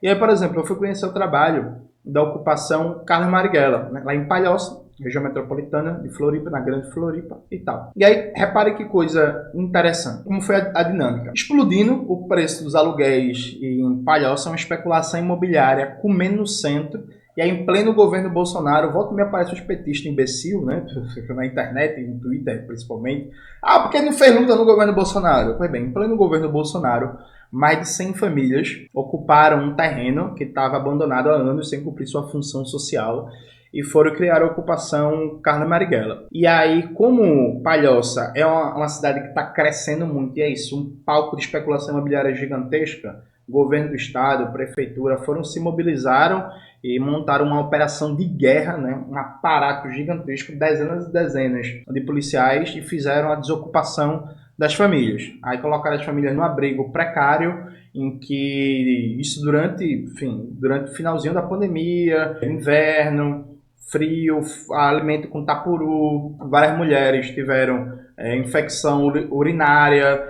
E aí, por exemplo, eu fui conhecer o trabalho da ocupação Carlos Marighella, né, lá em Palhoça, região metropolitana de Floripa, na Grande Floripa e tal. E aí, repare que coisa interessante, como foi a dinâmica. Explodindo o preço dos aluguéis em Palhoça, uma especulação imobiliária comendo no centro. E aí, em pleno governo Bolsonaro, volta e me aparece os petistas imbecil, né? Na internet, no Twitter principalmente. Ah, porque não fez luta no governo Bolsonaro? Pois bem, em pleno governo Bolsonaro, mais de 100 famílias ocuparam um terreno que estava abandonado há anos sem cumprir sua função social e foram criar a ocupação Carlos Marighella. E aí, como Palhoça é uma cidade que está crescendo muito, e é isso, um palco de especulação imobiliária gigantesca, o governo do estado, a prefeitura, se mobilizaram e montaram uma operação de guerra, né, um aparato gigantesco, dezenas e dezenas de policiais, e fizeram a desocupação das famílias. Aí colocaram as famílias no abrigo precário, em que isso durante o finalzinho da pandemia, inverno, frio, alimento com tapuru, várias mulheres tiveram infecção urinária,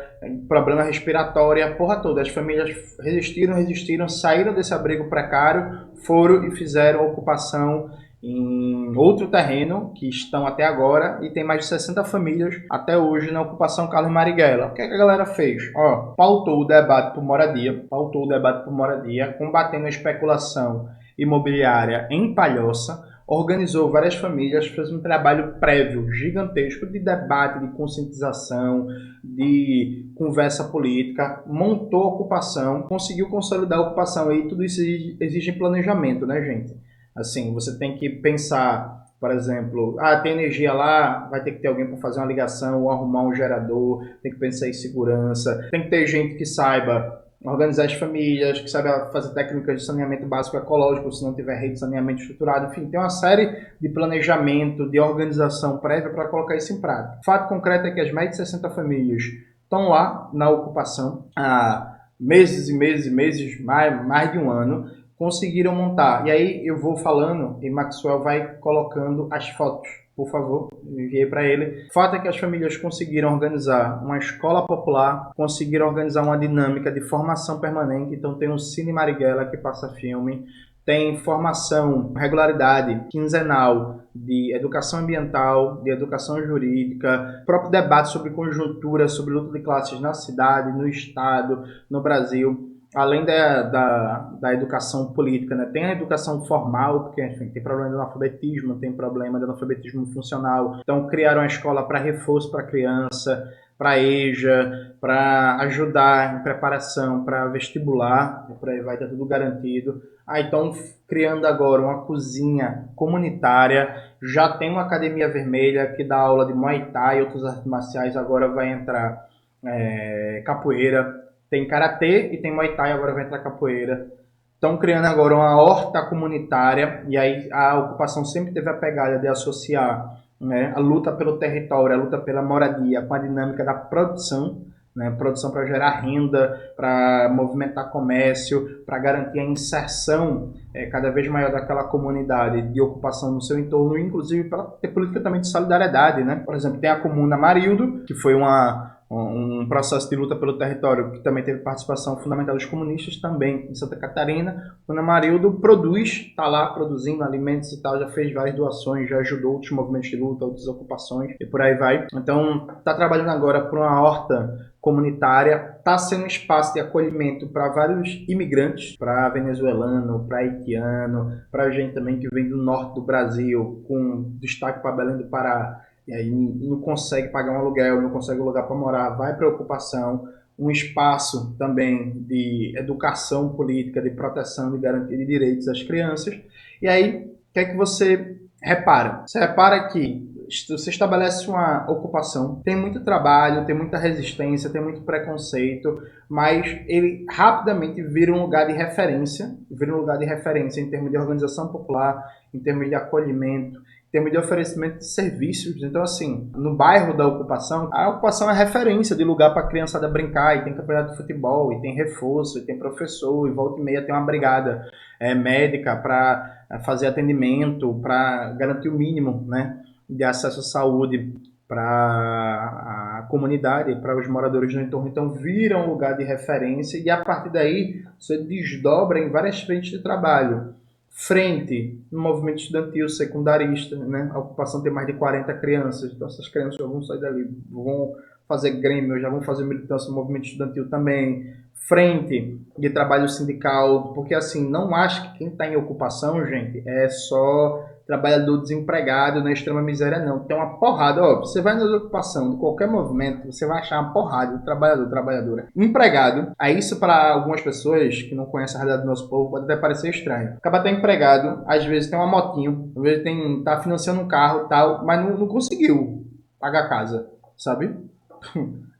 problema respiratório, a porra toda. As famílias resistiram, saíram desse abrigo precário, foram e fizeram a ocupação em outro terreno, que estão até agora, e tem mais de 60 famílias até hoje na ocupação Carlos Marighella. O que a galera fez? Pautou o debate por moradia, combatendo a especulação imobiliária em Palhoça, organizou várias famílias, fez um trabalho prévio gigantesco de debate, de conscientização, de conversa política, montou a ocupação, conseguiu consolidar a ocupação, e tudo isso exige planejamento, né, gente? Assim, você tem que pensar, por exemplo, tem energia lá, vai ter que ter alguém para fazer uma ligação ou arrumar um gerador, tem que pensar em segurança, tem que ter gente que saiba organizar as famílias, que saiba fazer técnicas de saneamento básico ecológico, se não tiver rede de saneamento estruturado. Enfim, tem uma série de planejamento, de organização prévia para colocar isso em prática. O fato concreto é que as mais de 60 famílias estão lá na ocupação há meses e meses e meses, mais de um ano, conseguiram montar. E aí eu vou falando e Maxwell vai colocando as fotos. Por favor, enviei para ele. O fato é que as famílias conseguiram organizar uma escola popular, conseguiram organizar uma dinâmica de formação permanente. Então tem um Cine Marighella que passa filme, tem formação, regularidade quinzenal de educação ambiental, de educação jurídica, próprio debate sobre conjuntura, sobre luta de classes na cidade, no estado, no Brasil. Além da educação política, né? Tem a educação formal, porque enfim, tem problema de analfabetismo, tem problema de analfabetismo funcional. Então criaram uma escola para reforço para criança, para EJA, para ajudar em preparação para vestibular, por aí vai, tá tudo garantido. Então criando agora uma cozinha comunitária, já tem uma academia vermelha que dá aula de Muay Thai e outras artes marciais, agora vai entrar capoeira. Tem karatê e tem Muay Thai, agora vai entrar capoeira. Estão criando agora uma horta comunitária, e aí a ocupação sempre teve a pegada de associar, né, a luta pelo território, a luta pela moradia com a dinâmica da produção, né, produção para gerar renda, para movimentar comércio, para garantir a inserção cada vez maior daquela comunidade de ocupação no seu entorno, inclusive para ter política também de solidariedade, né? Por exemplo, tem a Comuna Marildo, que foi um processo de luta pelo território que também teve participação fundamental dos comunistas, também em Santa Catarina. Ana Marildo está lá produzindo alimentos e tal, já fez várias doações, já ajudou outros movimentos de luta, outras ocupações e por aí vai. Então está trabalhando agora por uma horta comunitária, está sendo um espaço de acolhimento para vários imigrantes, para venezuelano, para haitiano, para gente também que vem do norte do Brasil, com destaque para Belém do Pará, e aí não consegue pagar um aluguel, não consegue um lugar para morar, vai para a ocupação, um espaço também de educação política, de proteção, de garantia de direitos às crianças. E aí, o que é que você repara? Você repara que você estabelece uma ocupação, tem muito trabalho, tem muita resistência, tem muito preconceito, mas ele rapidamente vira um lugar de referência, em termos de organização popular, em termos de acolhimento, em termos de oferecimento de serviços. Então, assim, no bairro da ocupação, a ocupação é referência de lugar para a criançada brincar, e tem campeonato de futebol, e tem reforço, e tem professor, e volta e meia tem uma brigada médica para fazer atendimento, para garantir o mínimo, né, de acesso à saúde para a comunidade, para os moradores do entorno. Então vira um lugar de referência e a partir daí você desdobra em várias frentes de trabalho. Frente no movimento estudantil secundarista, né? A ocupação tem mais de 40 crianças, então essas crianças já vão sair dali, vão fazer grêmio, já vão fazer militância no movimento estudantil também. Frente de trabalho sindical, porque assim, não acho que quem está em ocupação, gente, é só trabalhador desempregado na extrema miséria, não. Tem uma porrada, ó, você vai na ocupação de qualquer movimento, você vai achar uma porrada de trabalhador, trabalhadora. Empregado, aí isso para algumas pessoas que não conhecem a realidade do nosso povo pode até parecer estranho. Acaba tá empregado, às vezes tem uma motinho, às vezes tá financiando um carro e tal, mas não conseguiu pagar a casa, sabe?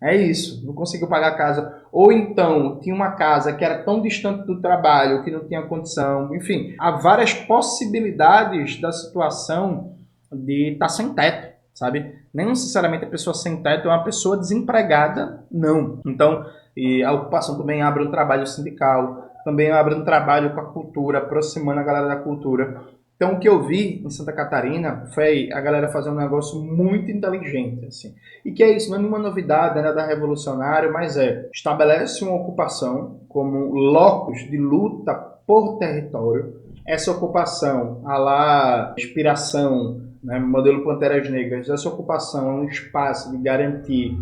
É isso, não conseguiu pagar a casa. Ou então, tinha uma casa que era tão distante do trabalho que não tinha condição. Enfim, há várias possibilidades da situação de estar sem teto, sabe? Nem necessariamente a pessoa sem teto é uma pessoa desempregada, não. Então, e a ocupação também abre um trabalho sindical, também abre um trabalho com a cultura, aproximando a galera da cultura. Então, o que eu vi em Santa Catarina foi a galera fazer um negócio muito inteligente, assim. E que é isso, não é nenhuma novidade, não é nada revolucionário, mas estabelece uma ocupação como locus de luta por território. Essa ocupação, a lá inspiração, né, modelo Panteras Negras, essa ocupação é um espaço de garantir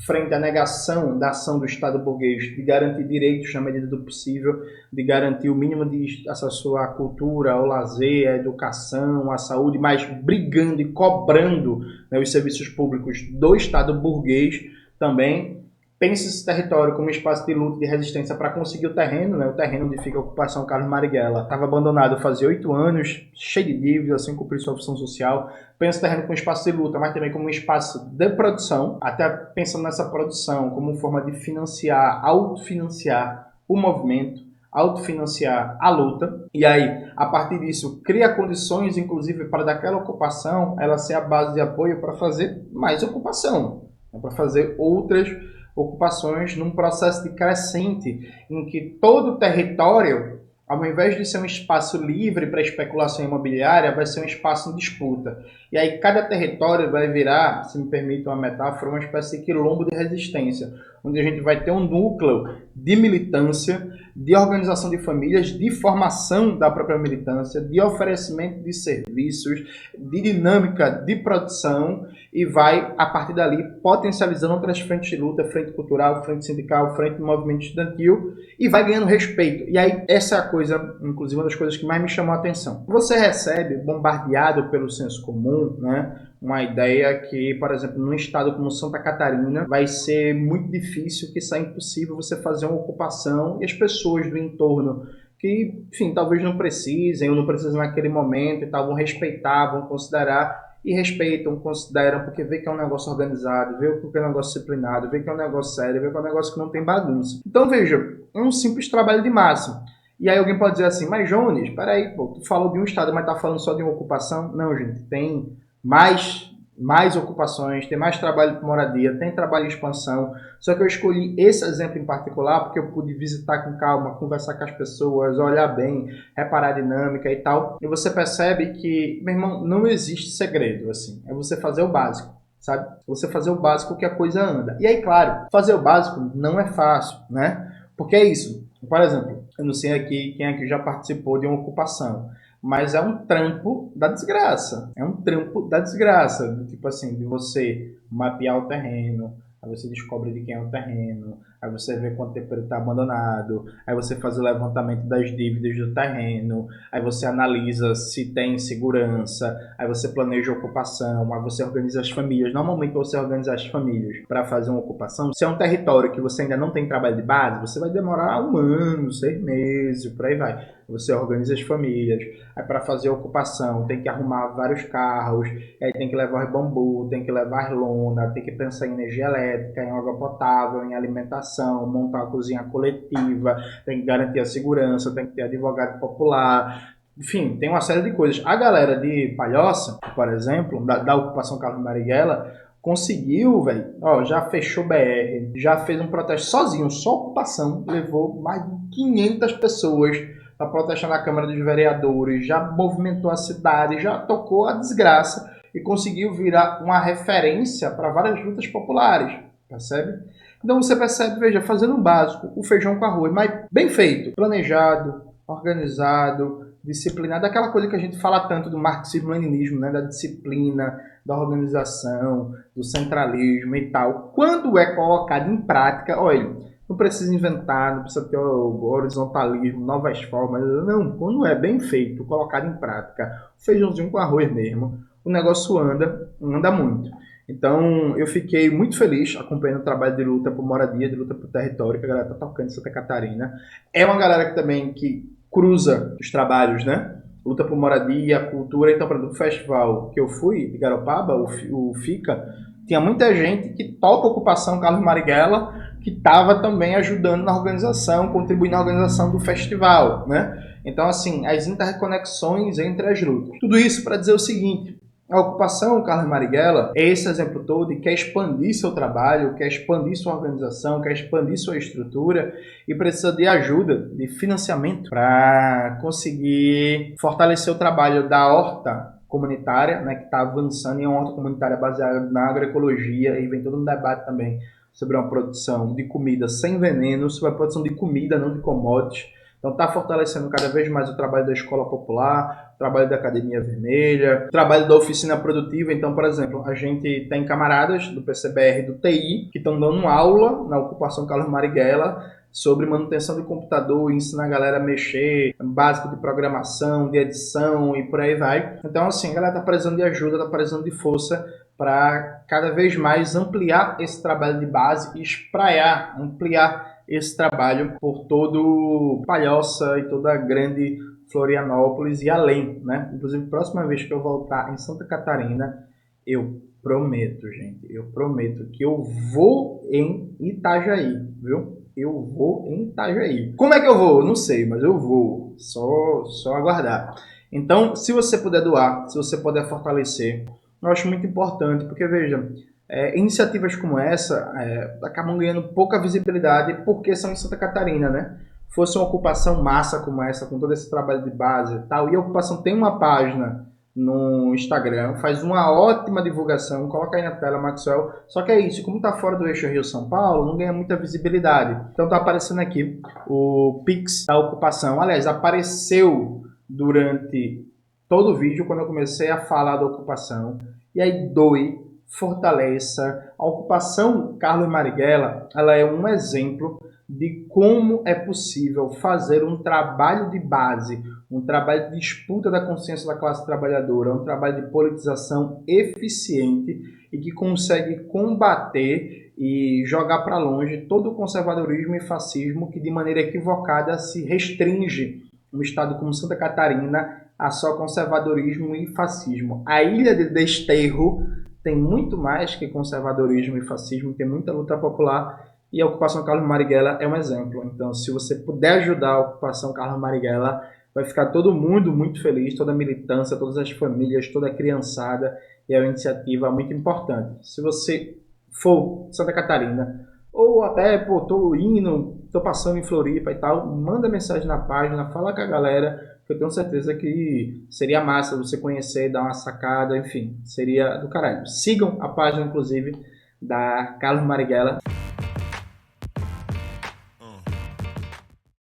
frente à negação da ação do Estado burguês, de garantir direitos na medida do possível, de garantir o mínimo de acesso à cultura, ao lazer, à educação, à saúde, mas brigando e cobrando, né, os serviços públicos do Estado burguês também. Pensa esse território como um espaço de luta e de resistência para conseguir o terreno, né? O terreno onde fica a ocupação Carlos Marighella. Estava abandonado fazia 8 anos, cheio de dívidas, sem cumprir sua função social. Pensa o terreno como um espaço de luta, mas também como um espaço de produção, até pensando nessa produção como forma de financiar, autofinanciar o movimento, autofinanciar a luta. E aí, a partir disso, cria condições, inclusive, para daquela ocupação ela ser a base de apoio para fazer mais ocupação, né? Para fazer outras ocupações num processo de crescente, em que todo o território, ao invés de ser um espaço livre para especulação imobiliária, vai ser um espaço em disputa. E aí cada território vai virar, se me permite uma metáfora, uma espécie de quilombo de resistência, onde a gente vai ter um núcleo de militância, de organização de famílias, de formação da própria militância, de oferecimento de serviços, de dinâmica de produção, e vai, a partir dali, potencializando outras frentes de luta, frente cultural, frente sindical, frente do movimento estudantil, e vai ganhando respeito. E aí, essa é a coisa, inclusive, uma das coisas que mais me chamou a atenção. Você recebe, bombardeado pelo senso comum, né, uma ideia que, por exemplo, num estado como Santa Catarina, vai ser muito difícil, que isso é impossível você fazer uma ocupação, e as pessoas do entorno que, enfim, talvez não precisem, ou não precisam naquele momento e tal, vão respeitar, vão considerar, e respeitam, consideram, porque vê que é um negócio organizado, vê que é um negócio disciplinado, vê que é um negócio sério, vê que é um negócio que não tem bagunça. Então, veja, é um simples trabalho de massa. E aí alguém pode dizer assim, mas Jones, peraí, pô, tu falou de um estado, mas tá falando só de uma ocupação? Não, gente, tem mais ocupações, tem mais trabalho de moradia, tem trabalho de expansão. Só que eu escolhi esse exemplo em particular porque eu pude visitar com calma, conversar com as pessoas, olhar bem, reparar a dinâmica e tal. E você percebe que, meu irmão, não existe segredo, assim. É você fazer o básico, sabe? Você fazer o básico que a coisa anda. E aí, claro, fazer o básico não é fácil, né? Porque é isso. Por exemplo, eu não sei aqui quem aqui já participou de uma ocupação, mas é um trampo da desgraça. É um trampo da desgraça. Tipo assim, de você mapear o terreno, aí você descobre de quem é o terreno, aí você vê quanto tempo ele está abandonado, aí você faz o levantamento das dívidas do terreno, aí você analisa se tem segurança, aí você planeja a ocupação, aí você organiza as famílias. Normalmente você organiza as famílias para fazer uma ocupação. Se é um território que você ainda não tem trabalho de base, você vai demorar 1 ano, 6 meses, por aí vai. Você organiza as famílias, aí para fazer a ocupação tem que arrumar vários carros, aí tem que levar bambu, tem que levar lona, tem que pensar em energia elétrica, em água potável, em alimentação, montar a cozinha coletiva, tem que garantir a segurança, tem que ter advogado popular. Enfim, tem uma série de coisas. A galera de Palhoça, por exemplo, da ocupação Carlos Marighella, conseguiu, velho, já fechou BR, já fez um protesto sozinho, só ocupação, levou mais de 500 pessoas para protestar na Câmara dos Vereadores, já movimentou a cidade, já tocou a desgraça e conseguiu virar uma referência para várias lutas populares, percebe? Então você percebe, veja, fazendo o básico, o feijão com arroz, mas bem feito, planejado, organizado, disciplinado, aquela coisa que a gente fala tanto do marxismo-leninismo, né, da disciplina, da organização, do centralismo e tal. Quando é colocado em prática, olha, não precisa inventar, não precisa ter o horizontalismo, novas formas, não, quando é bem feito, colocado em prática, feijãozinho com arroz mesmo, o negócio anda muito. Então, eu fiquei muito feliz acompanhando o trabalho de luta por moradia, de luta por território, que a galera tá tocando em Santa Catarina. É uma galera que também que cruza os trabalhos, né? Luta por moradia, cultura. Então, por exemplo, o festival que eu fui, de Garopaba, o FICA, tinha muita gente que toca a ocupação Carlos Marighella, que estava também ajudando na organização, contribuindo na organização do festival, né? Então, assim, as interconexões entre as lutas. Tudo isso para dizer o seguinte: a ocupação Carlos Marighella é esse exemplo todo e quer expandir seu trabalho, quer expandir sua organização, quer expandir sua estrutura e precisa de ajuda, de financiamento para conseguir fortalecer o trabalho da horta comunitária, né, que está avançando em uma horta comunitária baseada na agroecologia, e vem todo um debate também sobre uma produção de comida sem veneno, sobre a produção de comida, não de commodities. Então está fortalecendo cada vez mais o trabalho da escola popular, o trabalho da Academia Vermelha, o trabalho da oficina produtiva. Então, por exemplo, a gente tem camaradas do PCBR e do TI que estão dando aula na ocupação Carlos Marighella sobre manutenção de computador, ensinar a galera a mexer, básico de programação, de edição e por aí vai. Então, assim, a galera está precisando de ajuda, está precisando de força para cada vez mais ampliar esse trabalho de base e espraiar, ampliar esse trabalho por todo Palhoça e toda a grande Florianópolis e além, né? Inclusive, próxima vez que eu voltar em Santa Catarina, eu prometo, gente, eu prometo que eu vou em Itajaí, viu? Eu vou em Itajaí. Como é que eu vou? Não sei, mas eu vou. Só aguardar. Então, se você puder doar, se você puder fortalecer, eu acho muito importante, porque veja, iniciativas como essa acabam ganhando pouca visibilidade porque são em Santa Catarina, né? Fosse uma ocupação massa como essa, com todo esse trabalho de base e tal, e a ocupação tem uma página no Instagram, faz uma ótima divulgação, coloca aí na tela, Maxwell, só que é isso, como tá fora do eixo Rio-São Paulo, não ganha muita visibilidade. Então tá aparecendo aqui o Pix da ocupação, aliás, apareceu durante todo o vídeo quando eu comecei a falar da ocupação, e aí doe, fortaleça. A ocupação Carlos Marighella, ela é um exemplo de como é possível fazer um trabalho de base, um trabalho de disputa da consciência da classe trabalhadora, um trabalho de politização eficiente e que consegue combater e jogar para longe todo o conservadorismo e fascismo que de maneira equivocada se restringe um estado como Santa Catarina a só conservadorismo e fascismo. A Ilha de Desterro tem muito mais que conservadorismo e fascismo, tem muita luta popular, e a ocupação Carlos Marighella é um exemplo. Então, se você puder ajudar a ocupação Carlos Marighella, vai ficar todo mundo muito feliz, toda a militância, todas as famílias, toda a criançada, e é uma iniciativa muito importante. Se você for Santa Catarina, ou até, pô, tô passando em Floripa e tal, manda mensagem na página, fala com a galera, que eu tenho certeza que seria massa você conhecer, dar uma sacada, enfim, seria do caralho. Sigam a página, inclusive, da Carlos Marighella.